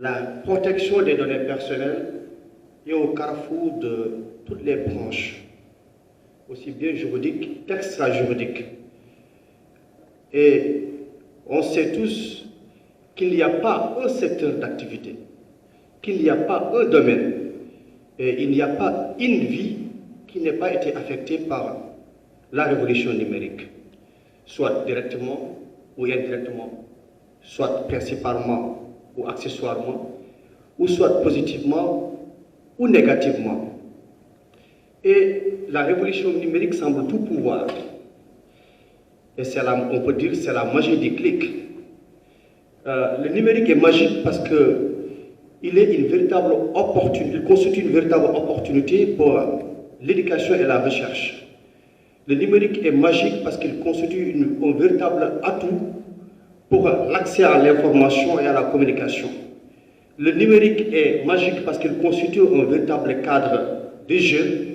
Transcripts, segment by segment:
La protection des données personnelles est au carrefour de toutes les branches, aussi bien juridiques qu'extra-juridiques. Et on sait tous qu'il n'y a pas un secteur d'activité, qu'il n'y a pas un domaine, et il n'y a pas une vie qui n'ait pas été affectée par la révolution numérique, soit directement ou indirectement, soit principalement ou accessoirement, ou soit positivement ou négativement. Et la révolution numérique semble tout pouvoir. Et on peut dire que c'est la magie des clics. Le numérique est magique parce qu'il constitue une véritable opportunité pour l'éducation et la recherche. Le numérique est magique parce qu'il constitue un véritable atout pour l'accès à l'information et à la communication. Le numérique est magique parce qu'il constitue un véritable cadre de jeu,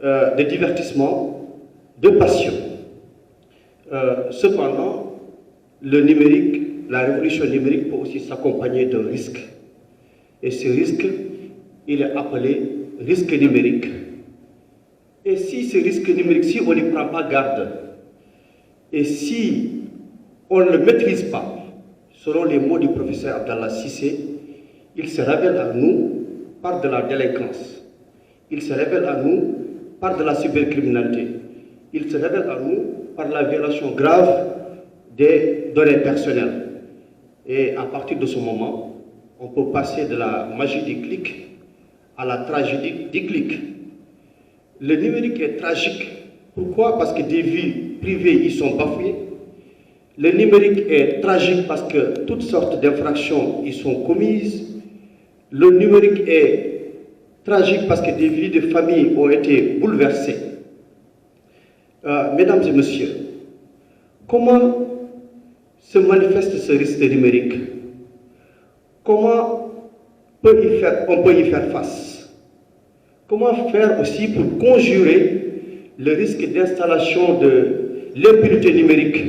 de divertissement, de passion. Cependant, la révolution numérique peut aussi s'accompagner d'un risque. Et ce risque, il est appelé risque numérique. Et si ce risque numérique, si on n'y prend pas garde, et si on ne le maîtrise pas, selon les mots du professeur Abdallah Sissé, il se révèle à nous par de la délinquance. Il se révèle à nous par de la cybercriminalité. Il se révèle à nous par la violation grave des données personnelles. Et à partir de ce moment, on peut passer de la magie des clics à la tragédie des clics. Le numérique est tragique. Pourquoi? Parce que des vies privées y sont bafouées. Le numérique est tragique parce que toutes sortes d'infractions y sont commises. Le numérique est tragique parce que des vies de familles ont été bouleversées. Mesdames et messieurs, comment se manifeste ce risque numérique? Comment on peut y faire face? Comment faire aussi pour conjurer le risque d'installation de l'impunité numérique,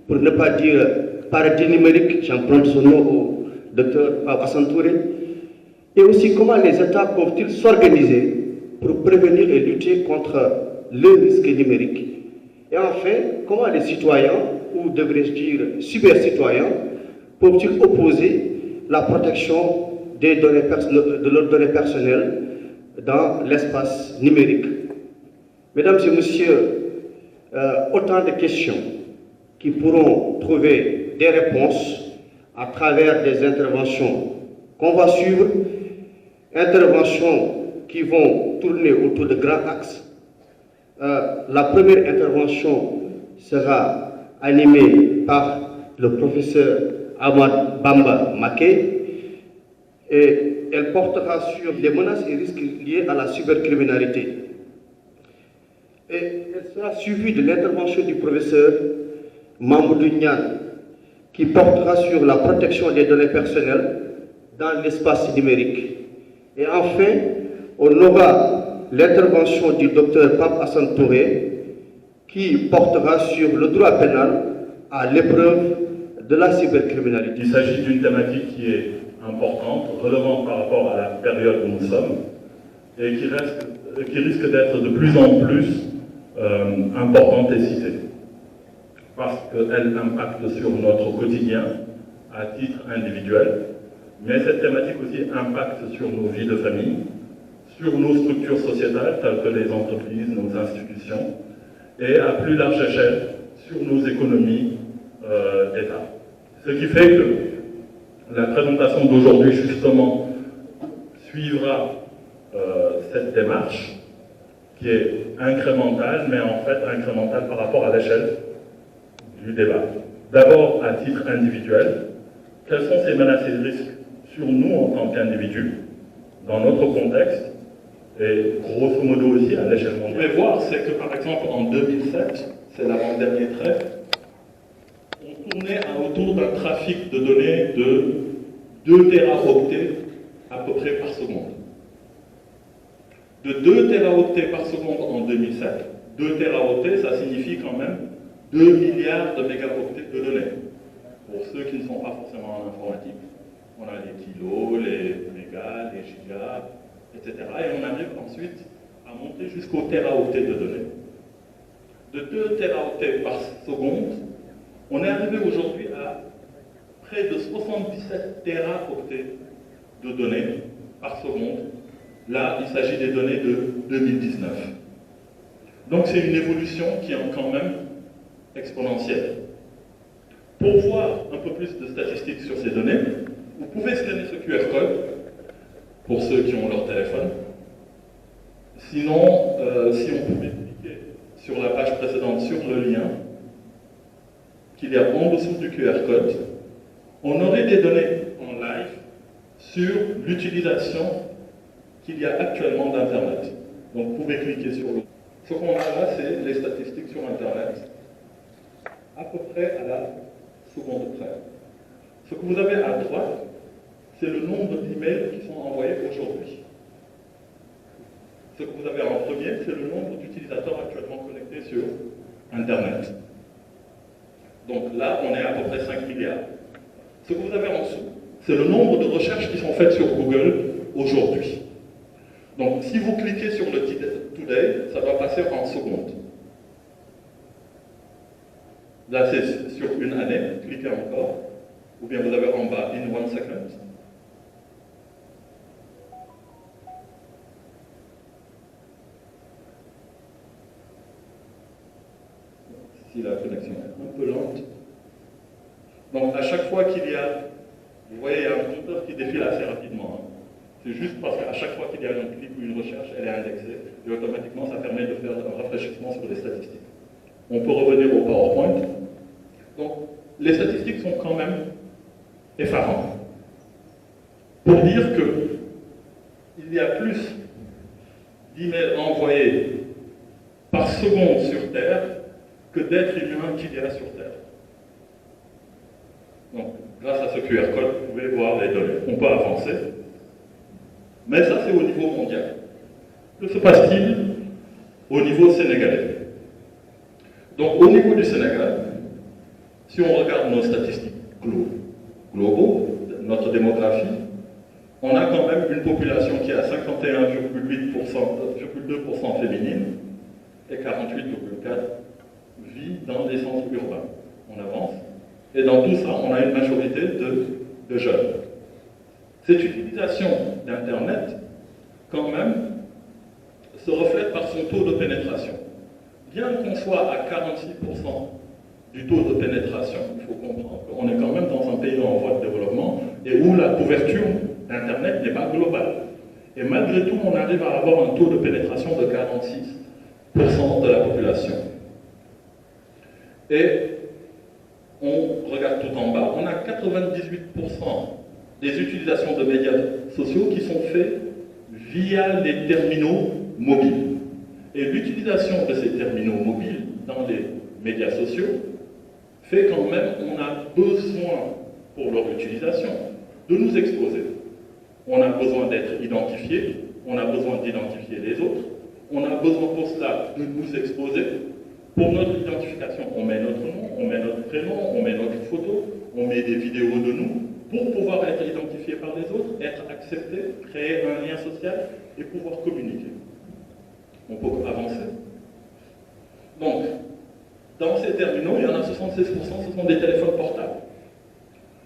pour ne pas dire paradis numérique, j'emprunte son nom au docteur Hassan Touré, et aussi comment les États peuvent-ils s'organiser pour prévenir et lutter contre le risque numérique. Et enfin, comment les citoyens, ou devrais-je dire cyber-citoyens, peuvent-ils opposer la protection de leurs données personnelles dans l'espace numérique. Mesdames et messieurs, autant de questions qui pourront trouver des réponses à travers des interventions qu'on va suivre, interventions qui vont tourner autour de grands axes. La première intervention sera animée par le professeur Ahmad Bamba Maké, et elle portera sur les menaces et risques liés à la cybercriminalité. Et elle sera suivie de l'intervention du professeur Mamoudou Niane, qui portera sur la protection des données personnelles dans l'espace numérique. Et enfin, on aura l'intervention du docteur Pape Hassan Touré, qui portera sur le droit pénal à l'épreuve de la cybercriminalité. Il s'agit d'une thématique qui est importante, relevante par rapport à la période où nous sommes, et qui risque d'être de plus en plus importante et citée, parce qu'elle impacte sur notre quotidien à titre individuel, mais cette thématique aussi impacte sur nos vies de famille, sur nos structures sociétales telles que les entreprises, nos institutions, et à plus large échelle sur nos économies d'État. Ce qui fait que la présentation d'aujourd'hui, justement, suivra cette démarche qui est incrémentale, mais en fait incrémentale par rapport à l'échelle du débat. D'abord, à titre individuel, quelles sont ces menaces et risques sur nous en tant qu'individus, dans notre contexte, et grosso modo aussi à l'échelle mondiale. Vous pouvez voir, c'est que par exemple en 2007, c'est l'avant-dernier trait, on tournait autour d'un trafic de données de 2 téraoctets à peu près par seconde. De 2 téraoctets par seconde en 2007, 2 téraoctets, ça signifie quand même 2 milliards de mégaoctets de données. Pour ceux qui ne sont pas forcément en informatique, On a les kilos, les mégas, les gigas, etc. Et on arrive ensuite à monter jusqu'au téraoctet de données. De 2 téraoctets par seconde, on est arrivé aujourd'hui à près de 77 téraoctets de données par seconde. Là, il s'agit des données de 2019. Donc c'est une évolution qui est quand même exponentielle. Pour voir un peu plus de statistiques sur ces données, vous pouvez scanner ce QR code pour ceux qui ont leur téléphone. Sinon, si on pouvait cliquer sur la page précédente sur le lien qu'il y a en dessous du QR code, on aurait des données en live sur l'utilisation qu'il y a actuellement d'Internet. Donc vous pouvez cliquer sur le... Ce qu'on a là, c'est les statistiques sur Internet, à peu près à la seconde près. Ce que vous avez à droite, c'est le nombre d'emails qui sont envoyés aujourd'hui. Ce que vous avez en premier, c'est le nombre d'utilisateurs actuellement connectés sur Internet. Donc là, on est à peu près 5 milliards. Ce que vous avez en dessous, c'est le nombre de recherches qui sont faites sur Google aujourd'hui. Donc si vous cliquez sur le Today, ça va passer en secondes. Là, c'est sur une année, cliquez encore. Ou bien vous avez en bas in 1 second. Si la connexion est un peu lente. Donc à chaque fois qu'il y a, vous voyez, il y a un compteur qui défile assez rapidement. C'est juste parce qu'à chaque fois qu'il y a un clic ou une recherche, elle est indexée. Et automatiquement, ça permet de faire un rafraîchissement sur les statistiques. On peut revenir au PowerPoint. Donc, les statistiques sont quand même effarantes. Pour dire qu'il y a plus d'emails envoyés par seconde sur Terre que d'êtres humains qu'il y a sur Terre. Donc, grâce à ce QR code, vous pouvez voir les données. On peut avancer. Mais ça, c'est au niveau mondial. Que se passe-t-il au niveau sénégalais? Donc, au niveau du Sénégal, si on regarde nos statistiques globaux, notre démographie, on a quand même une population qui est à 51,2% féminine et 48,4% vit dans les centres urbains. On avance. Et dans tout ça, on a une majorité de jeunes. Cette utilisation d'Internet, quand même, se reflète par son taux de pénétration. Bien qu'on soit à 46% du taux de pénétration, il faut comprendre qu'on est quand même dans un pays en voie de développement et où la couverture d'Internet n'est pas globale. Et malgré tout, on arrive à avoir un taux de pénétration de 46% de la population. Et on regarde tout en bas, on a 98% des utilisations de médias sociaux qui sont faites via les terminaux mobiles. Et l'utilisation de ces terminaux mobiles dans les médias sociaux fait quand même qu'on a besoin, pour leur utilisation, de nous exposer. On a besoin d'être identifié, on a besoin d'identifier les autres, on a besoin pour cela de nous exposer. Pour notre identification, on met notre nom, on met notre prénom, on met notre photo, on met des vidéos de nous, pour pouvoir être identifié par les autres, être accepté, créer un lien social et pouvoir communiquer. On peut avancer. Donc, dans ces terminaux, il y en a 76%, ce sont des téléphones portables.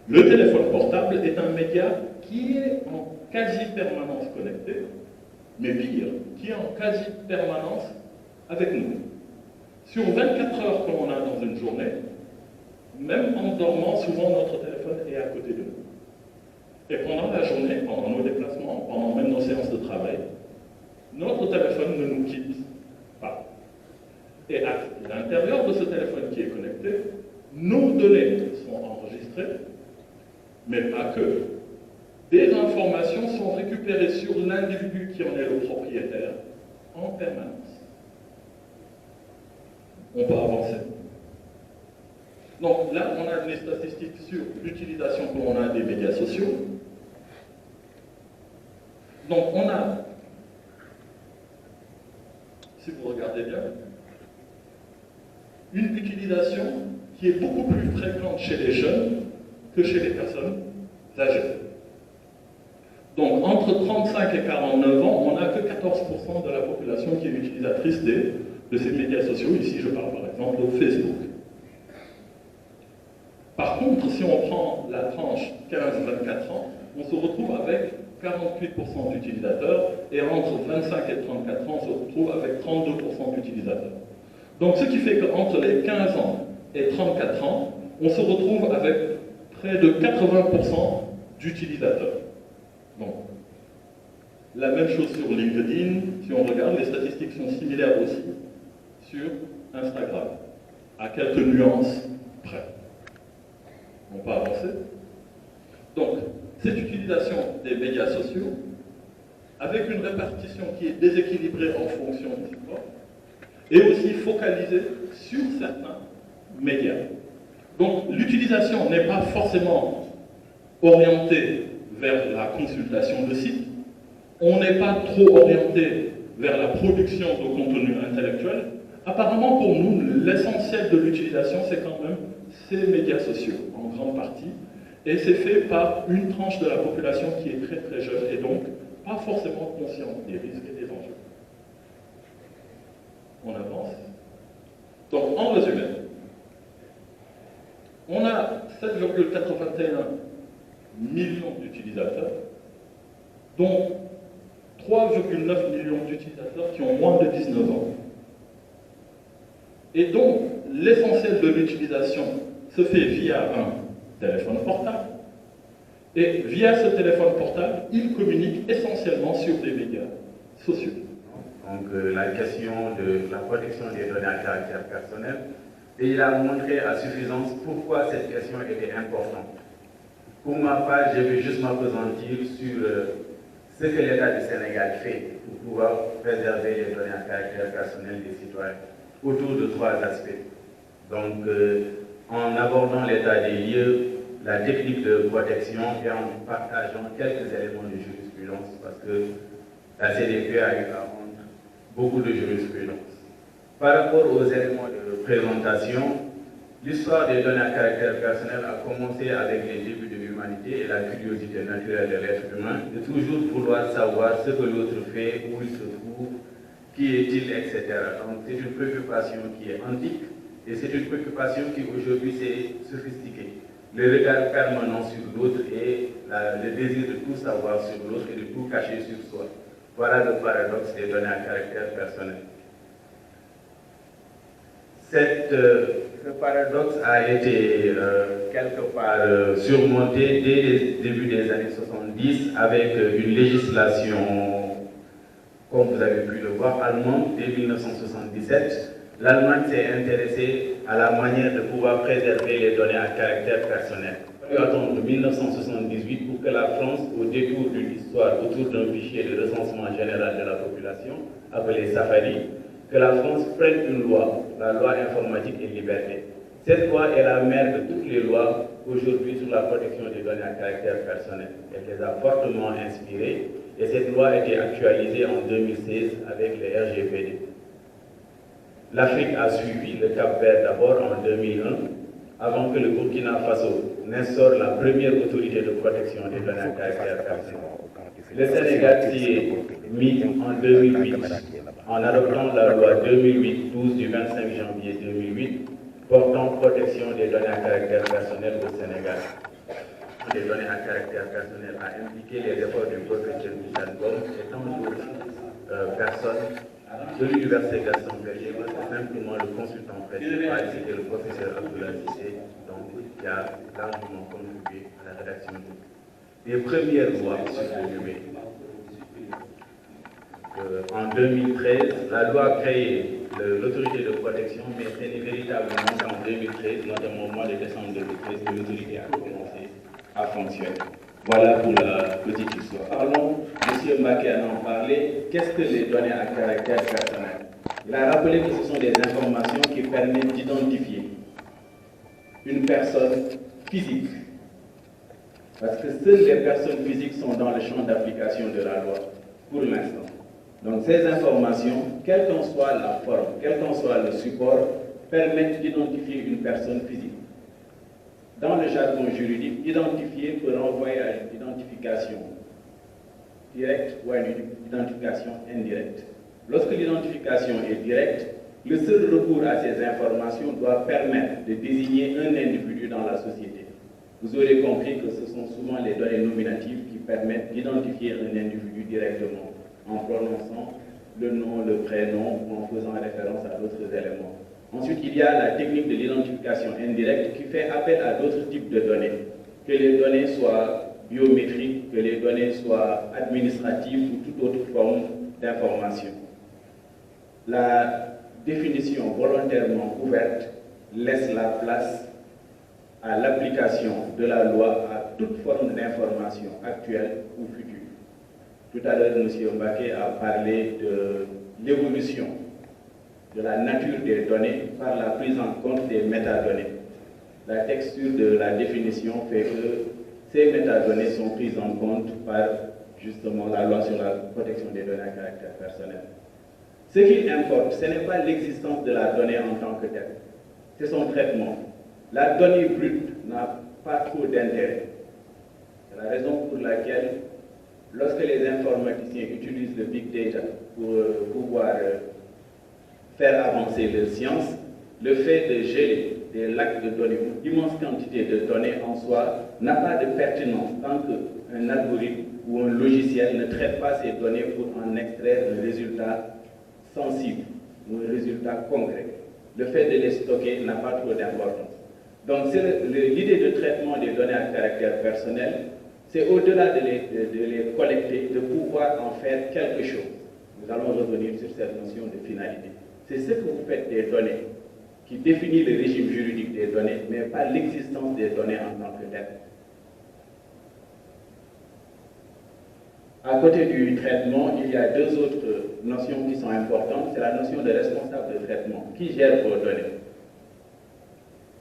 Le téléphone portable est un média qui est en quasi-permanence connecté, mais pire, qui est en quasi-permanence avec nous. Sur 24 heures qu'on a dans une journée, même en dormant, souvent notre téléphone est à côté de nous. Et pendant la journée, pendant nos déplacements, pendant même nos séances de travail, notre téléphone ne nous quitte pas. Et à l'intérieur de ce téléphone qui est connecté, nos données sont enregistrées, mais pas que. Des informations sont récupérées sur l'individu qui en est le propriétaire en permanence. On peut avancer. Donc là, on a des statistiques sur l'utilisation que l'on a des médias sociaux. Donc on a, si vous regardez bien, une utilisation qui est beaucoup plus fréquente chez les jeunes que chez les personnes âgées. entre 35 et 49 ans, on n'a que 14% de la population qui est utilisatrice de ces médias sociaux. Ici, je parle par exemple de Facebook. Par contre, si on prend la tranche 15-24 ans, on se retrouve avec 48% d'utilisateurs, et entre 25 et 34 ans, on se retrouve avec 32% d'utilisateurs. Donc, ce qui fait qu'entre les 15 ans et 34 ans, on se retrouve avec près de 80% d'utilisateurs. Donc, la même chose sur LinkedIn, si on regarde, les statistiques sont similaires aussi sur Instagram, à quelques nuances près. On peut avancer. Donc, cette utilisation des médias sociaux, avec une répartition qui est déséquilibrée en fonction des supports, est aussi focalisée sur certains médias. Donc, l'utilisation n'est pas forcément orientée vers la consultation de sites, on n'est pas trop orienté vers la production de contenu intellectuel. Apparemment, pour nous, l'essentiel de l'utilisation, c'est quand même ces médias sociaux, en grande partie, et c'est fait par une tranche de la population qui est très très jeune, et donc pas forcément consciente des risques et des enjeux. On avance. Donc, en résumé, on a 7,81 millions d'utilisateurs, dont 3,9 millions d'utilisateurs qui ont moins de 19 ans. Et donc, l'essentiel de l'utilisation se fait via un téléphone portable. Et via ce téléphone portable, ils communiquent essentiellement sur des médias sociaux. Donc, la question de la protection des données à caractère personnel, et il a montré à suffisance pourquoi cette question était importante. Pour ma part, je vais juste m'appesantir sur ce que l'État du Sénégal fait pour pouvoir préserver les données à caractère personnel des citoyens, autour de 3 aspects. Donc, en abordant l'état des lieux, la technique de protection et en partageant quelques éléments de jurisprudence, parce que la CDP a eu à rendre beaucoup de jurisprudence. Par rapport aux éléments de présentation, l'histoire des données à caractère personnel a commencé avec les débuts de l'humanité et la curiosité naturelle de l'être humain, de toujours vouloir savoir ce que l'autre fait, où il se trouve, qui est-il, etc. Donc c'est une préoccupation qui est antique et c'est une préoccupation qui aujourd'hui s'est sophistiquée. Le regard permanent sur l'autre et le désir de tout savoir sur l'autre et de tout cacher sur soi. Voilà le paradoxe des données à caractère personnel. Ce paradoxe a été quelque part surmonté dès les débuts des années 70 avec une législation, comme vous avez pu le voir, allemande dès 1977. L'Allemagne s'est intéressée à la manière de pouvoir préserver les données à caractère personnel. Il faut attendre 1978 pour que la France, au détour d'une histoire autour d'un fichier de recensement général de la population, appelé Safari, que la France prenne une loi, la loi informatique et liberté. Cette loi est la mère de toutes les lois aujourd'hui sur la protection des données à caractère personnel. Elle les a fortement inspirées et cette loi a été actualisée en 2016 avec les RGPD. L'Afrique a suivi, le Cap-Vert d'abord en 2001, avant que le Burkina Faso n'instaure la première autorité de protection des données à caractère personnel. Le Sénégal s'y est mis en 2008 en adoptant la loi 2008-12 du 25 janvier 2008 portant protection des données à caractère personnel au Sénégal. Les données à caractère personnel a impliqué les efforts du professeur Michel Gom et tant d'autres personnes de l'Université Gaston Berger, c'est simplement le consultant principal, c'était le professeur Abdoulaye Cissé, donc qui a largement contribué à la rédaction des premières lois sur le numérique. En 2013, la loi a créé l'autorité de protection, mais c'est véritablement qu'en 2013, notamment au mois de décembre 2013, que l'autorité a commencé à fonctionner. Voilà pour la petite histoire. Parlons, M. Mbaké en parlait, qu'est-ce que les données à caractère personnel? Il a rappelé que ce sont des informations qui permettent d'identifier une personne physique. Parce que seules les personnes physiques sont dans le champ d'application de la loi, pour l'instant. Donc ces informations, quelle qu'en soit la forme, quel qu'en soit le support, permettent d'identifier une personne physique. Dans le jargon juridique, identifier peut renvoyer à une identification directe ou à une identification indirecte. Lorsque l'identification est directe, le seul recours à ces informations doit permettre de désigner un individu dans la société. Vous aurez compris que ce sont souvent les données nominatives qui permettent d'identifier un individu directement, en prononçant le nom, le prénom ou en faisant référence à d'autres éléments. Ensuite, il y a la technique de l'identification indirecte qui fait appel à d'autres types de données, que les données soient biométriques, que les données soient administratives ou toute autre forme d'information. La définition volontairement ouverte laisse la place à l'application de la loi à toute forme d'information actuelle ou future. Tout à l'heure, M. Mbaké a parlé de l'évolution de la nature des données par la prise en compte des métadonnées. La texture de la définition fait que ces métadonnées sont prises en compte par justement la loi sur la protection des données à caractère personnel. Ce qui importe, ce n'est pas l'existence de la donnée en tant que telle, c'est son traitement. La donnée brute n'a pas trop d'intérêt. C'est la raison pour laquelle, lorsque les informaticiens utilisent le big data pour pouvoir faire avancer leur science, le fait de gérer des lacs de données, une immense quantité de données en soi, n'a pas de pertinence tant qu'un algorithme ou un logiciel ne traite pas ces données pour en extraire un résultat sensible ou un résultat concret. Le fait de les stocker n'a pas trop d'importance. Donc l'idée de traitement des données à caractère personnel, c'est au-delà de les collecter, de pouvoir en faire quelque chose. Nous allons revenir sur cette notion de finalité. C'est ce que vous faites des données qui définit le régime juridique des données, mais pas l'existence des données en tant que telles. À côté du traitement, il y a deux autres notions qui sont importantes. C'est la notion de responsable de traitement. Qui gère vos données?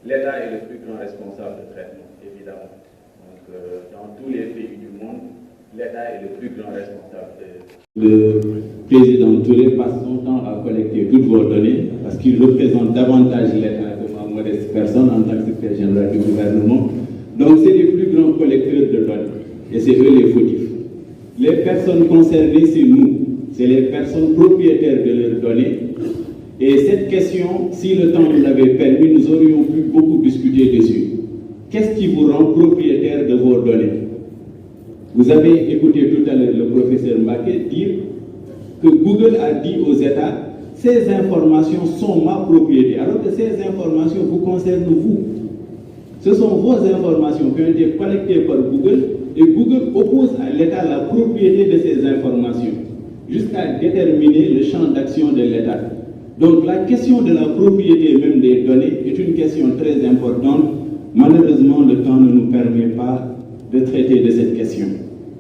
L'État est le plus grand responsable de traitement, évidemment. Donc, dans tous les pays du monde, l'État est le plus grand responsable de... Le président Touré passe son temps à collecter toutes vos données parce qu'il représente davantage l'État que ma modeste personne en tant que secrétaire général du gouvernement. Donc, c'est les plus grands collecteurs de données et c'est eux les fautifs. Les personnes concernées, c'est nous, c'est les personnes propriétaires de leurs données. Et cette question, si le temps nous l'avait permis, nous aurions pu beaucoup discuter dessus. Qu'est-ce qui vous rend propriétaire de vos données? Vous avez écouté tout à l'heure le professeur Mbaké dire que Google a dit aux États « ces informations sont ma propriété », alors que ces informations vous concernent vous. Ce sont vos informations qui ont été collectées par Google et Google oppose à l'État la propriété de ces informations jusqu'à déterminer le champ d'action de l'État. Donc la question de la propriété même des données est une question très importante. Malheureusement, le temps ne nous permet pas de traiter de cette question.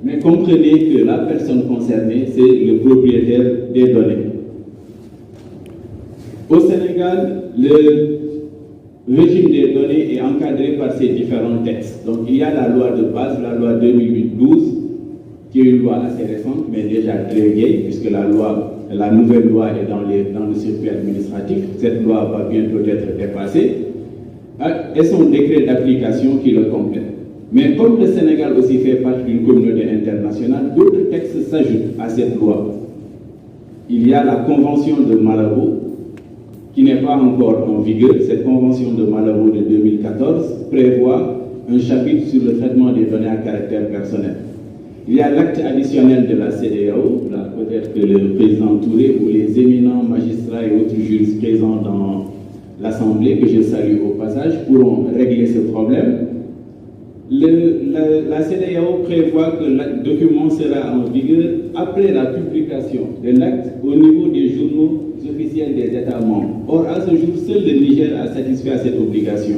Mais comprenez que la personne concernée, c'est le propriétaire des données. Au Sénégal, le régime des données est encadré par ces différents textes. Donc il y a la loi de base, la loi 2008-12, qui est une loi assez récente, mais déjà très vieille, puisque la nouvelle loi est dans le circuit administratif. Cette loi va bientôt être dépassée. Et son décret d'application qui le complète. Mais comme le Sénégal aussi fait partie d'une communauté internationale, d'autres textes s'ajoutent à cette loi. Il y a la Convention de Malabo, qui n'est pas encore en vigueur. Cette Convention de Malabo de 2014 prévoit un chapitre sur le traitement des données à caractère personnel. Il y a l'acte additionnel de la CEDEAO, peut-être que le président Touré ou les éminents magistrats et autres juristes présents dans l'Assemblée, que je salue au passage, pourront régler ce problème. La CEDEAO prévoit que le document sera en vigueur après la publication de l'acte au niveau des journaux officiels des États membres. Or, à ce jour, seul le Niger a satisfait à cette obligation.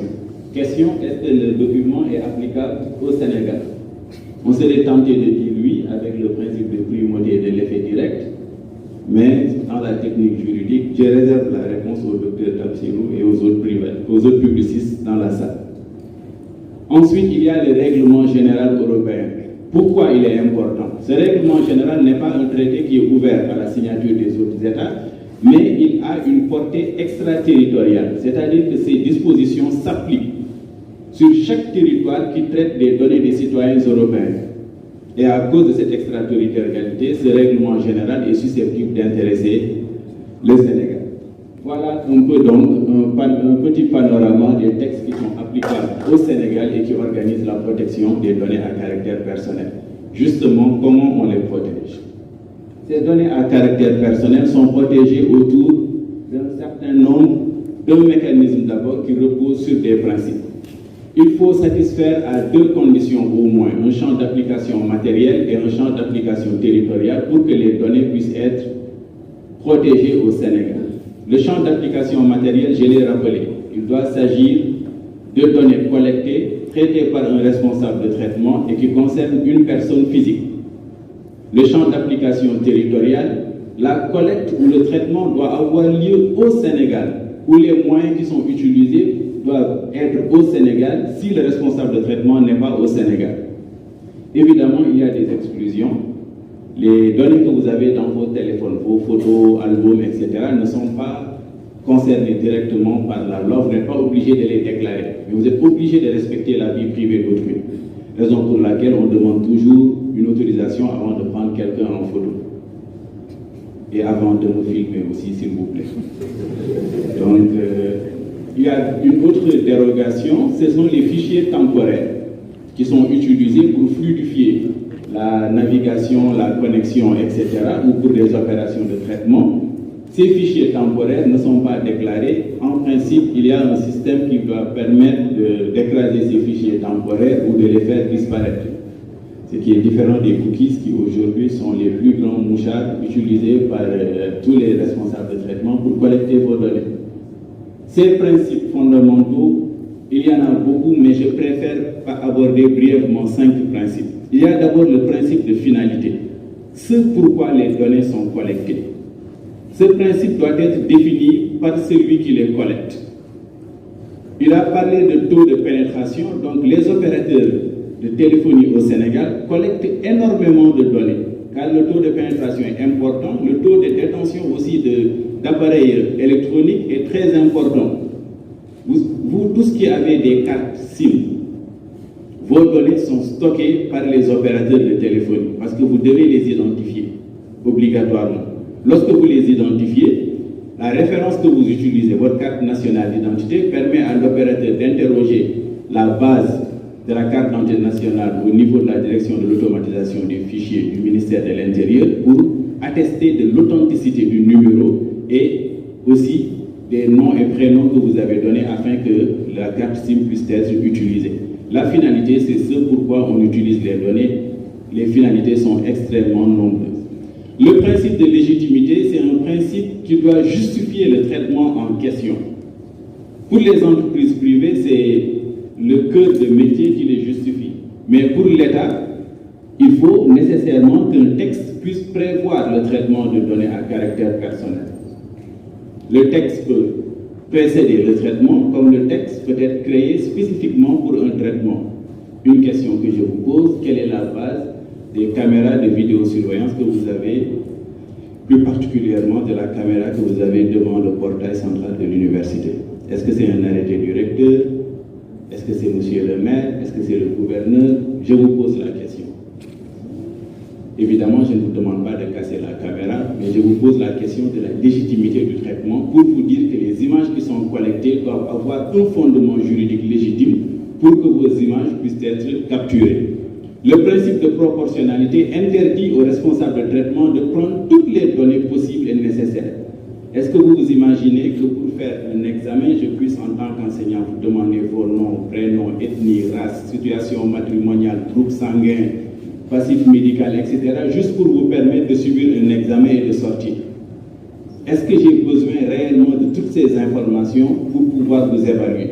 Question, est-ce que le document est applicable au Sénégal? On serait tenté de dire oui avec le principe de primauté de l'effet direct, mais dans la technique juridique, je réserve la réponse au docteur Tapsirou et aux autres publicistes dans la salle. Ensuite, il y a le règlement général européen. Pourquoi il est important? Ce règlement général n'est pas un traité qui est ouvert à la signature des autres États, mais il a une portée extraterritoriale, c'est-à-dire que ces dispositions s'appliquent sur chaque territoire qui traite des données des citoyens européens. Et à cause de cette extraterritorialité, ce règlement général est susceptible d'intéresser le Sénégal. Voilà un peu donc un petit panorama des textes qui sont applicables au Sénégal et qui organisent la protection des données à caractère personnel. Justement, comment on les protège? Ces données à caractère personnel sont protégées autour d'un certain nombre de mécanismes d'abord qui reposent sur des principes. Il faut satisfaire à deux conditions au moins, un champ d'application matériel et un champ d'application territorial pour que les données puissent être protégées au Sénégal. Le champ d'application matériel, je l'ai rappelé, il doit s'agir de données collectées, traitées par un responsable de traitement et qui concernent une personne physique. Le champ d'application territorial, la collecte ou le traitement doit avoir lieu au Sénégal, où les moyens qui sont utilisés doivent être au Sénégal si le responsable de traitement n'est pas au Sénégal. Évidemment, il y a des exclusions. Les données que vous avez dans vos téléphones, vos photos, albums, etc. ne sont pas concernées directement par la loi. Vous n'êtes pas obligé de les déclarer. Mais vous êtes obligé de respecter la vie privée d'autrui. Raison pour laquelle on demande toujours une autorisation avant de prendre quelqu'un en photo. Et avant de me filmer aussi, s'il vous plaît. Donc, il y a une autre dérogation, ce sont les fichiers temporaires qui sont utilisés pour fluidifier la navigation, la connexion, etc., ou pour des opérations de traitement. Ces fichiers temporaires ne sont pas déclarés. En principe, il y a un système qui doit permettre d'écraser ces fichiers temporaires ou de les faire disparaître. Ce qui est différent des cookies qui aujourd'hui sont les plus grands mouchards utilisés par tous les responsables de traitement pour collecter vos données. Ces principes fondamentaux, il y en a beaucoup, mais je préfère aborder brièvement 5 principes. Il y a d'abord le principe de finalité, ce pourquoi les données sont collectées. Ce principe doit être défini par celui qui les collecte. Il a parlé de taux de pénétration, donc les opérateurs de téléphonie au Sénégal collectent énormément de données, car le taux de pénétration est important, le taux de détention aussi d'appareils électroniques est très important. Vous tous qui avez des cartes SIM, vos données sont stockées par les opérateurs de téléphonie, parce que vous devez les identifier, obligatoirement. Lorsque vous les identifiez, la référence que vous utilisez, votre carte nationale d'identité, permet à l'opérateur d'interroger la base de la carte d'identité nationale au niveau de la direction de l'automatisation des fichiers du ministère de l'Intérieur pour attester de l'authenticité du numéro et aussi des noms et prénoms que vous avez donnés afin que la carte SIM puisse être utilisée. La finalité, c'est ce pourquoi on utilise les données. Les finalités sont extrêmement nombreuses. Le principe de légitimité, c'est un principe qui doit justifier le traitement en question. Pour les entreprises privées, c'est le cœur de métier qui les justifie. Mais pour l'État, il faut nécessairement qu'un texte puisse prévoir le traitement de données à caractère personnel. Le texte peut précéder le traitement, comme le texte peut être créé spécifiquement pour un traitement. Une question que je vous pose, quelle est la base des caméras de vidéosurveillance que vous avez, plus particulièrement de la caméra que vous avez devant le portail central de l'université? Est-ce que c'est un arrêté du recteur? Est-ce que c'est monsieur le maire? Est-ce que c'est le gouverneur? Je vous pose la question. Évidemment, je ne vous demande pas de casser la caméra, mais je vous pose la question de la légitimité du traitement pour vous dire que les images qui sont collectées doivent avoir un fondement juridique légitime pour que vos images puissent être capturées. Le principe de proportionnalité interdit aux responsables de traitement de prendre toutes les données possibles et nécessaires. Est-ce que vous vous imaginez que pour faire un examen, je puisse en tant qu'enseignant vous demander vos noms, prénoms, ethnie, race, situation matrimoniale, groupe sanguin, passif médical, etc., juste pour vous permettre de subir un examen et de sortir? Est-ce que j'ai besoin réellement de toutes ces informations pour pouvoir vous évaluer?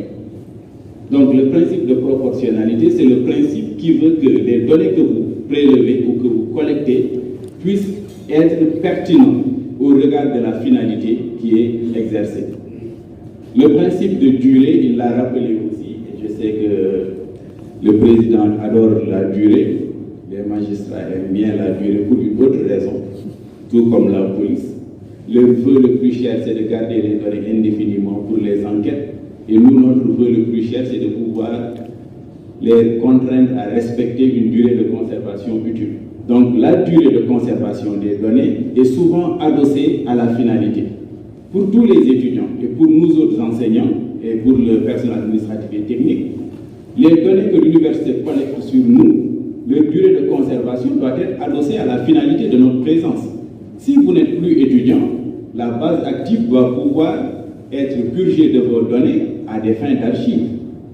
Donc le principe de proportionnalité, c'est le principe qui veut que les données que vous prélevez ou que vous collectez puissent être pertinentes au regard de la finalité qui est exercée. Le principe de durée, il l'a rappelé aussi, et je sais que le président adore la durée. Les magistrats aiment bien la durée pour une autre raison, tout comme la police. Le vœu le plus cher, c'est de garder les données indéfiniment pour les enquêtes. Et nous, notre vœu le plus cher, c'est de pouvoir les contraindre à respecter une durée de conservation utile. Donc la durée de conservation des données est souvent adossée à la finalité. Pour tous les étudiants et pour nous autres enseignants et pour le personnel administratif et technique, les données que l'université collecte sur nous, leur durée de conservation doit être adossée à la finalité de notre présence. Si vous n'êtes plus étudiant, la base active doit pouvoir être purgée de vos données à des fins d'archives,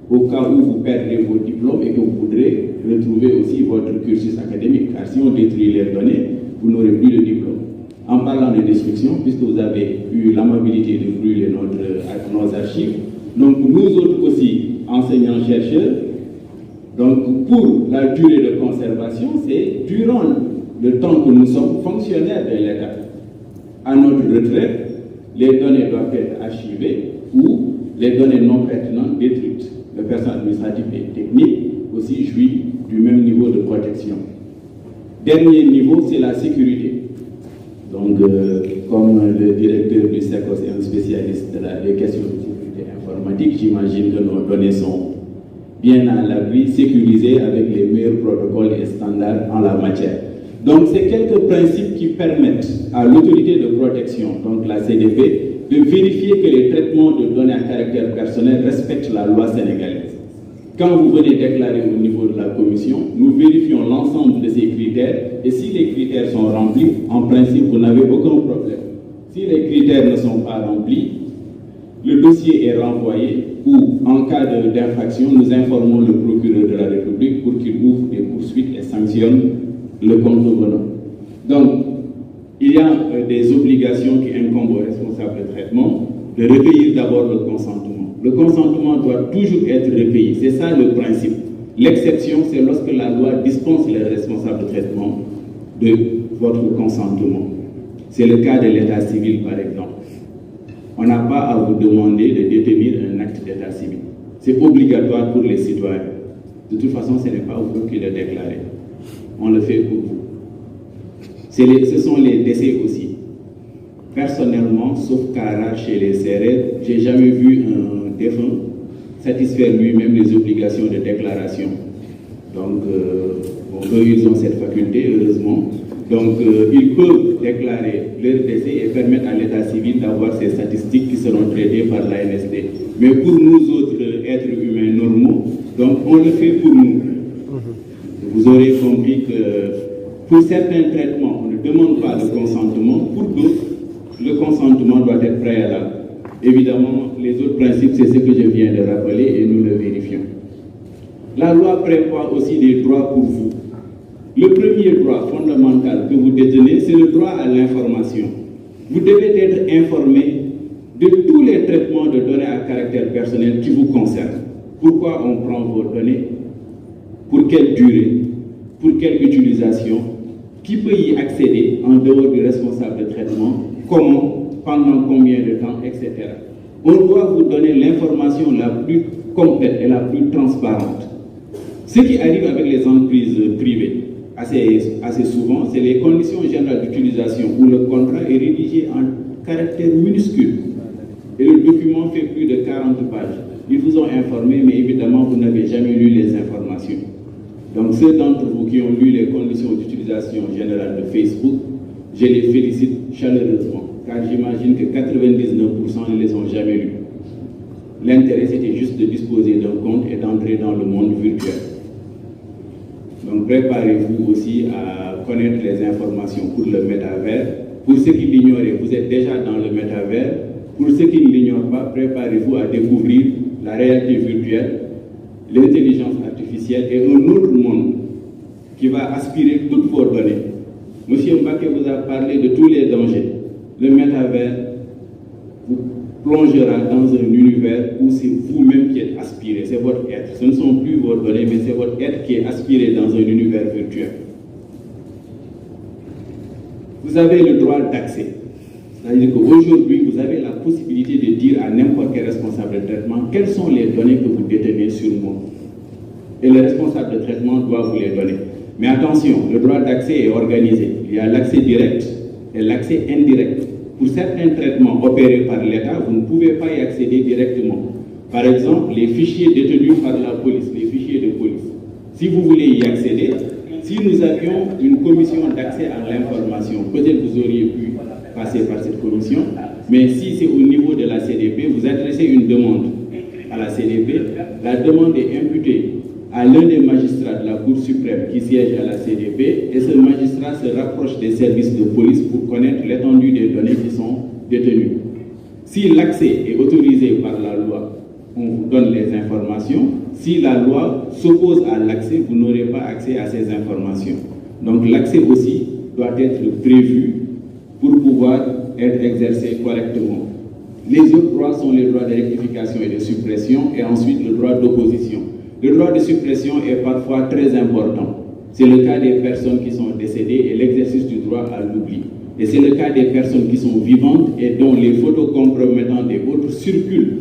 au cas où vous perdrez vos diplômes et que vous voudrez retrouver aussi votre cursus académique. Car si on détruit les données, vous n'aurez plus de diplôme. En parlant de destruction, puisque vous avez eu l'amabilité de brûler nos archives, donc nous autres aussi, enseignants-chercheurs, donc pour la durée de conservation, c'est durant le temps que nous sommes fonctionnaires de l'État. À notre retraite, les données doivent être archivées ou les données non pertinentes détruites. Le personnel administratif et technique aussi jouit du même niveau de protection. Dernier niveau, c'est la sécurité. Donc, comme le directeur du SECOS est un spécialiste des questions de sécurité informatique, j'imagine que nos données sont bien à l'abri, sécurisées avec les meilleurs protocoles et standards en la matière. Donc, c'est quelques principes qui permettent à l'autorité de protection, donc la CDP, de vérifier que les traitements de données à caractère personnel respectent la loi sénégalaise. Quand vous venez déclarer au niveau de la commission, nous vérifions l'ensemble de ces critères et si les critères sont remplis, en principe, vous n'avez aucun problème. Si les critères ne sont pas remplis, le dossier est renvoyé ou, en cas d'infraction, nous informons le procureur de la République pour qu'il ouvre des poursuites et sanctionne le contrevenant. Donc, il y a des obligations qui incombent aux responsables de traitement de recueillir d'abord le consentement. Le consentement doit toujours être recueilli. C'est ça le principe. L'exception, c'est lorsque la loi dispense les responsables de traitement de votre consentement. C'est le cas de l'état civil, par exemple. On n'a pas à vous demander de détenir un acte d'état civil. C'est obligatoire pour les citoyens. De toute façon, ce n'est pas vous qui le déclarez. On le fait pour vous. Ce sont les décès aussi. Personnellement, sauf cas rare chez les CRR, je n'ai jamais vu un défunt satisfaire lui-même les obligations de déclaration. Donc, eux, ils ont cette faculté, heureusement. Donc, ils peuvent déclarer leur décès et permettre à l'état civil d'avoir ces statistiques qui seront traitées par l'ANSD. Mais pour nous autres êtres humains normaux, donc on le fait pour nous. Vous aurez compris que pour certains traitements, on ne demande pas le consentement. Pour d'autres, le consentement doit être préalable. Évidemment, les autres principes, c'est ce que je viens de rappeler et nous le vérifions. La loi prévoit aussi des droits pour vous. Le premier droit fondamental que vous détenez, c'est le droit à l'information. Vous devez être informé de tous les traitements de données à caractère personnel qui vous concernent. Pourquoi on prend vos données? Pour quelle durée? Pour quelle utilisation? Qui peut y accéder en dehors du responsable de traitement? Comment? Pendant combien de temps? Etc. On doit vous donner l'information la plus complète et la plus transparente. Ce qui arrive avec les entreprises privées, assez souvent, c'est les conditions générales d'utilisation où le contrat est rédigé en caractère minuscule et le document fait plus de 40 pages. Ils vous ont informé, mais évidemment, vous n'avez jamais lu les informations. Donc, ceux d'entre vous qui ont lu les conditions d'utilisation générale de Facebook, je les félicite chaleureusement, car j'imagine que 99% ne les ont jamais lus. L'intérêt, c'était juste de disposer d'un compte et d'entrer dans le monde virtuel. Donc, préparez-vous aussi à connaître les informations pour le métavers. Pour ceux qui l'ignoraient, vous êtes déjà dans le métavers. Pour ceux qui ne l'ignorent pas, préparez-vous à découvrir la réalité virtuelle, l'intelligence artificielle et un autre monde qui va aspirer toutes vos données. Monsieur Mbaké vous a parlé de tous les dangers. Le métavers vous plongera dans un univers où c'est vous-même qui êtes aspiré, c'est votre être. Ce ne sont plus vos données, mais c'est votre être qui est aspiré dans un univers virtuel. Vous avez le droit d'accès. C'est-à-dire qu'aujourd'hui, vous avez la possibilité de dire à n'importe quel responsable de traitement quelles sont les données que vous détenez sur moi. Et le responsable de traitement doit vous les donner. Mais attention, le droit d'accès est organisé. Il y a l'accès direct et l'accès indirect. Pour certains traitements opérés par l'État, vous ne pouvez pas y accéder directement. Par exemple, les fichiers détenus par la police, les fichiers de police. Si vous voulez y accéder, si nous avions une commission d'accès à l'information, peut-être vous auriez pu passer par cette commission, mais si c'est au niveau de la CDP, vous adressez une demande à la CDP, la demande est imputée à l'un des magistrats de la Cour suprême qui siège à la CDP, et ce magistrat se rapproche des services de police pour connaître l'étendue des données qui sont détenues. Si l'accès est autorisé par la loi, on vous donne les informations. Si la loi s'oppose à l'accès, vous n'aurez pas accès à ces informations. Donc l'accès aussi doit être prévu pour pouvoir être exercé correctement. Les autres droits sont les droits de rectification et de suppression, et ensuite le droit d'opposition. Le droit de suppression est parfois très important. C'est le cas des personnes qui sont décédées et l'exercice du droit à l'oubli. Et c'est le cas des personnes qui sont vivantes et dont les photos compromettantes et autres circulent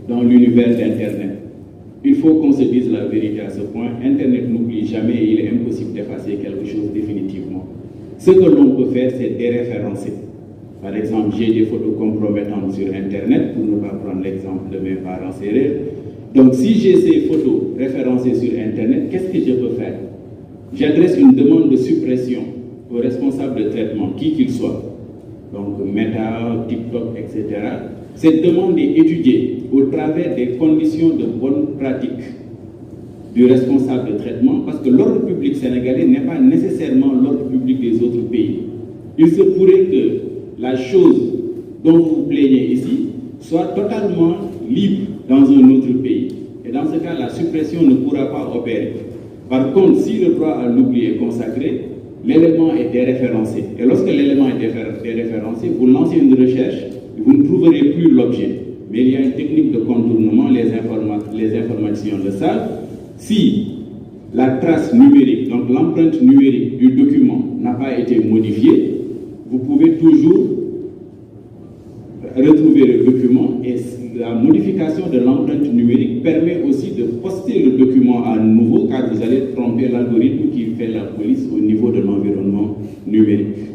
dans l'univers d'Internet. Il faut qu'on se dise la vérité à ce point. Internet n'oublie jamais et il est impossible d'effacer quelque chose définitivement. Ce que l'on peut faire, c'est déréférencer. Par exemple, j'ai des photos compromettantes sur Internet, pour ne pas prendre l'exemple de mes parents sérères. Donc, si j'ai ces photos référencées sur Internet, qu'est-ce que je peux faire? J'adresse une demande de suppression aux responsables de traitement, qui qu'ils soient. Donc, Meta, TikTok, etc. Cette demande est étudiée au travers des conditions de bonne pratique du responsable de traitement, parce que l'ordre public sénégalais n'est pas nécessairement l'ordre public des autres pays. Il se pourrait que la chose dont vous vous plaignez ici soit totalement libre dans un autre pays. Et dans ce cas, la suppression ne pourra pas opérer. Par contre, si le droit à l'oubli est consacré, l'élément est déréférencé. Et lorsque l'élément est déréférencé, vous lancez une recherche, vous ne trouverez plus l'objet. Mais il y a une technique de contournement, les informaticiens le savent. Si la trace numérique, donc l'empreinte numérique du document n'a pas été modifiée, vous pouvez toujours retrouver le document, et la modification de l'empreinte numérique permet aussi de poster le document à nouveau, car vous allez tromper l'algorithme qui fait la police au niveau de l'environnement numérique.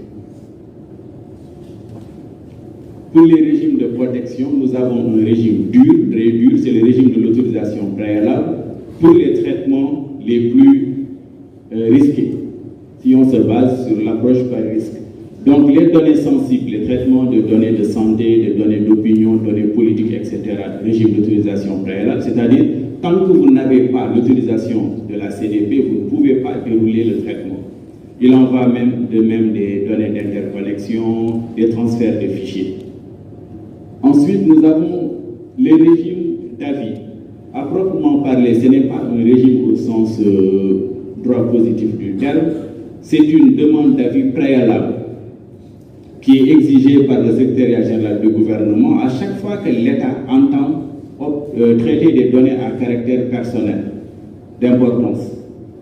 Pour les régimes de protection, nous avons un régime dur, très dur, c'est le régime de l'autorisation préalable pour les traitements les plus risqués, si on se base sur l'approche par risque. Donc les données sensibles, les traitements de données de santé, de données d'opinion, données politiques, etc., régime d'autorisation préalable, c'est-à-dire tant que vous n'avez pas l'autorisation de la CDP, vous ne pouvez pas dérouler le traitement. Il en va même de même des données d'interconnexion, des transferts de fichiers. Ensuite, nous avons les régimes d'avis. À proprement parler, ce n'est pas un régime au sens droit positif du terme, c'est une demande d'avis préalable qui est exigée par le secrétariat général du gouvernement à chaque fois que l'État entend traiter des données à caractère personnel d'importance.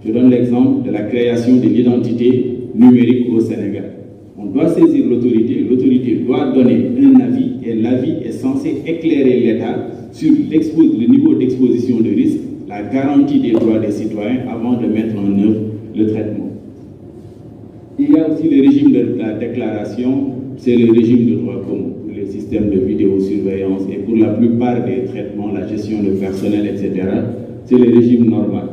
Je donne l'exemple de la création de l'identité numérique au Sénégal. On doit saisir l'autorité doit donner un avis, et l'avis est censé éclairer l'État sur le niveau d'exposition de risque, la garantie des droits des citoyens avant de mettre en œuvre le traitement. Il y a aussi le régime de la déclaration, c'est le régime de droit commun pour les systèmes de vidéosurveillance et pour la plupart des traitements, la gestion de personnel, etc. C'est le régime normal.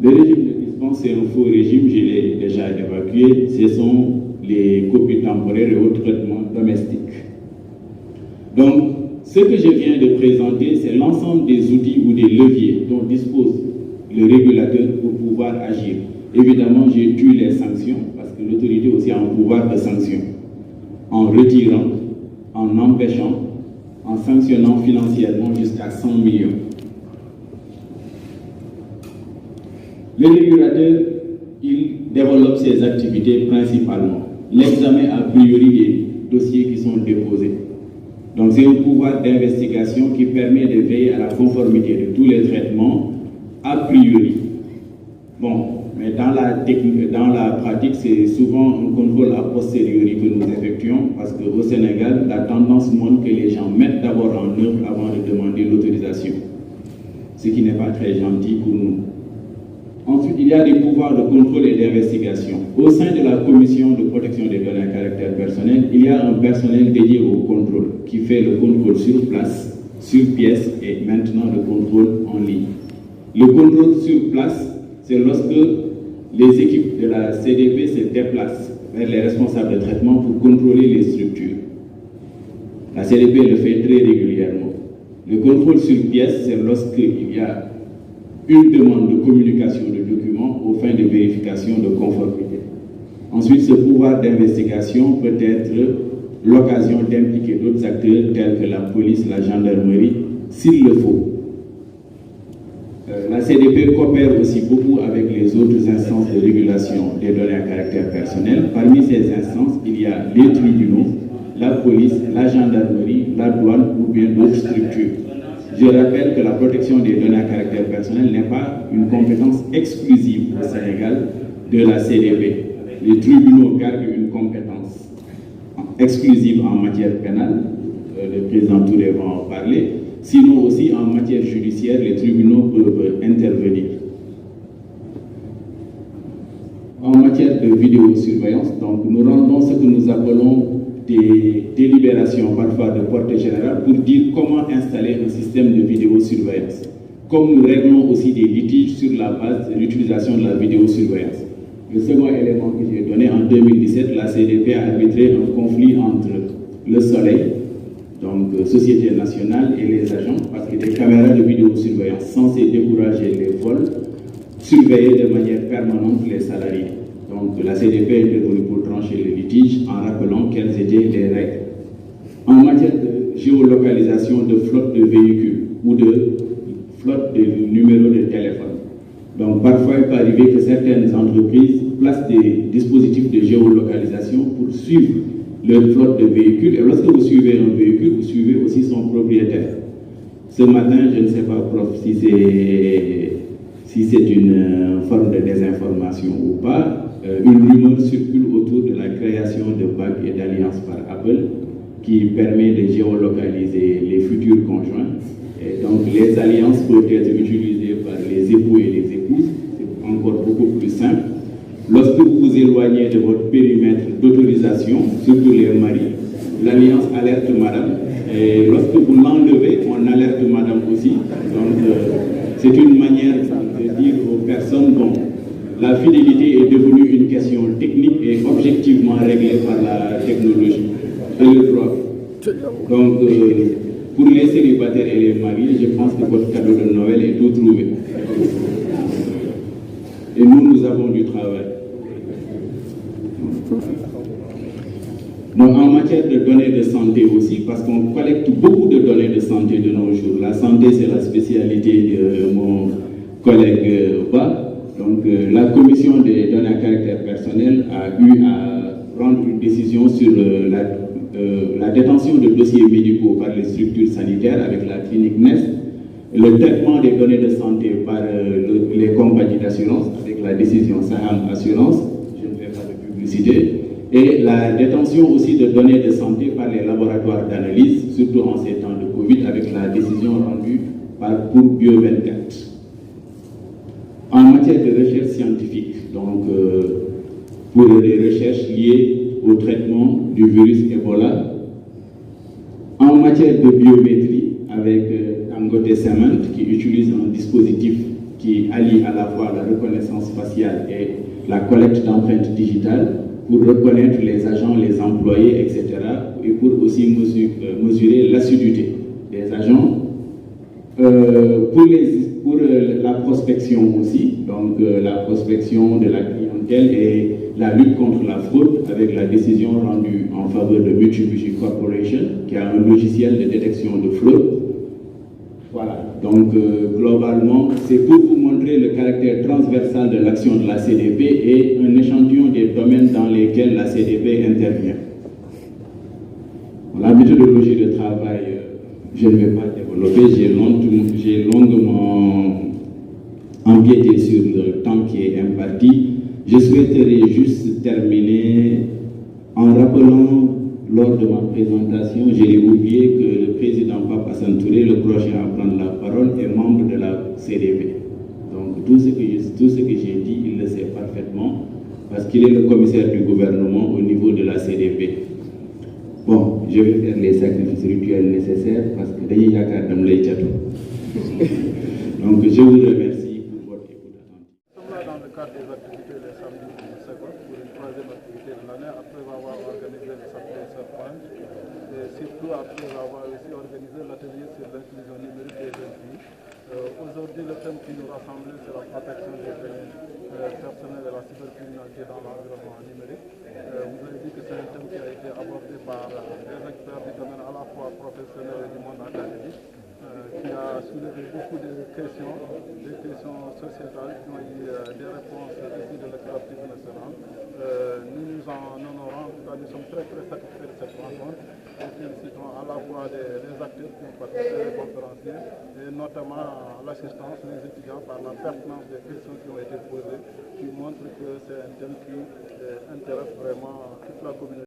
Le régime de dispense, c'est un faux régime, je l'ai déjà évacué, ce sont les copies temporaires et autres traitements domestiques. Donc, ce que je viens de présenter, c'est l'ensemble des outils ou des leviers dont dispose le régulateur pour pouvoir agir. Évidemment, j'ai tué les sanctions, parce que l'autorité aussi a un pouvoir de sanction, en retirant, en empêchant, en sanctionnant financièrement jusqu'à 100 millions. Le régulateur, il développe ses activités principalement. L'examen a priori des dossiers qui sont déposés. Donc c'est un pouvoir d'investigation qui permet de veiller à la conformité de tous les traitements a priori. Bon, mais dans la pratique, c'est souvent un contrôle a posteriori que nous effectuons, parce qu'au Sénégal, la tendance montre que les gens mettent d'abord en œuvre avant de demander l'autorisation, ce qui n'est pas très gentil pour nous. Ensuite, il y a des pouvoirs de contrôle et d'investigation. Au sein de la commission de protection des données à caractère personnel, il y a un personnel dédié au contrôle, qui fait le contrôle sur place, sur pièce et maintenant le contrôle en ligne. Le contrôle sur place, c'est lorsque les équipes de la CDP se déplacent vers les responsables de traitement pour contrôler les structures. La CDP le fait très régulièrement. Le contrôle sur pièce, c'est lorsqu'il y a une demande de communication de documents aux fins de vérification de conformité. Ensuite, ce pouvoir d'investigation peut être l'occasion d'impliquer d'autres acteurs tels que la police, la gendarmerie, s'il le faut. La CDP coopère aussi beaucoup avec les autres instances de régulation des données à caractère personnel. Parmi ces instances, il y a les tribunaux, la police, la gendarmerie, la douane ou bien d'autres structures. Je rappelle que la protection des données à caractère personnel n'est pas une compétence exclusive au Sénégal de la CDP. Les tribunaux gardent une compétence exclusive en matière pénale, le président Touré va en parler. Sinon aussi en matière judiciaire, les tribunaux peuvent intervenir. En matière de vidéosurveillance, donc nous rendons ce que nous appelons des délibérations parfois de portée générale pour dire comment installer un système de vidéosurveillance. Comme nous réglons aussi des litiges sur la base de l'utilisation de la vidéosurveillance. Le second élément que j'ai donné en 2017, la CDP a arbitré un conflit entre le Soleil, donc Société nationale, et les agents, parce que des caméras de vidéosurveillance censées décourager les vols surveillaient de manière permanente les salariés. Donc la CDP est devenue pour trancher le litige en rappelant quelles étaient les règles. En matière de géolocalisation de flotte de véhicules ou de flotte de numéros de téléphone. Donc parfois il peut arriver que certaines entreprises placent des dispositifs de géolocalisation pour suivre leur flotte de véhicules. Et lorsque vous suivez un véhicule, vous suivez aussi son propriétaire. Ce matin, je ne sais pas, prof, si c'est une forme de désinformation ou pas, une rumeur circule autour de la création de bagues et d'alliances par Apple qui permet de géolocaliser les futurs conjoints. Et donc les alliances peuvent être utilisées par les époux et les épouses. C'est encore beaucoup plus simple. Lorsque vous vous éloignez de votre périmètre d'autorisation, surtout les maris, l'alliance alerte madame. Et lorsque vous l'enlevez, on alerte madame aussi. Donc c'est une manière de dire aux personnes, bon, la fidélité est devenue une question technique et objectivement réglée par la technologie et le droit. Donc pour les célibataires et les mariés, je pense que votre cadeau de Noël est tout trouvé. Et nous avons du travail. Donc, en matière de données de santé aussi, parce qu'on collecte beaucoup de données de santé de nos jours. La santé, c'est la spécialité de mon collègue Ba. Donc, la commission des données à caractère personnel a eu à prendre une décision sur la détention de dossiers médicaux par les structures sanitaires avec la clinique NEST, le traitement des données de santé par les compagnies d'assurance avec la décision Saham Assurance, je ne fais pas de publicité, et la détention aussi de données de santé par les laboratoires d'analyse, surtout en ces temps de Covid, avec la décision rendue pour Bio24. En matière de recherche scientifique, donc pour les recherches liées au traitement du virus Ebola, en matière de biométrie, avec Angote Cement qui utilise un dispositif qui allie à la fois la reconnaissance faciale et la collecte d'empreintes digitales pour reconnaître les agents, les employés, etc. et pour aussi mesurer l'assiduité des agents. Pour la prospection aussi, donc la prospection de la clientèle et la lutte contre la fraude avec la décision rendue en faveur de Mitsubishi Corporation qui a un logiciel de détection de fraude. Voilà, donc globalement, c'est pour vous montrer le caractère transversal de l'action de la CDP et un échantillon des domaines dans lesquels la CDP intervient. La méthodologie de travail, je ne vais pas développer, j'ai longuement empiété sur le temps qui est imparti. Je souhaiterais juste terminer en rappelant, lors de ma présentation, j'ai oublié que le président Pape Hassan Touré, le prochain à prendre la parole, est membre de la CDP. Donc tout ce que j'ai dit, il le sait parfaitement, parce qu'il est le commissaire du gouvernement au niveau de la CDP. Bon, je vais faire les sacrifices rituels nécessaires parce que d'ailleurs, il y a quand même les tchatons. Donc, je vous remercie pour votre écoute attentive. des activités les samedis du second pour une troisième activité de l'année, après avoir organisé le Saturday Surprise et surtout après avoir aussi organisé l'atelier sur l'inclusion numérique des jeunes filles. Aujourd'hui, le thème qui nous rassemble, c'est la protection des données personnelles et la cybercriminalité dans l'environnement numérique. Vous avez dit que c'est un thème qui a été abordé par des experts du domaine à la fois professionnel et du monde académique, qui a soulevé beaucoup de questions sociétales qui ont eu des réponses ici de l'expertise nationale. Nous nous en honorons, en tout cas nous sommes très satisfaits de cette rencontre. Nous félicitons à la fois les acteurs qui ont participé, les conférenciers, et notamment l'assistance, les étudiants, par la pertinence des questions qui ont été posées, qui montrent que c'est un thème qui intéresse vraiment toute la communauté.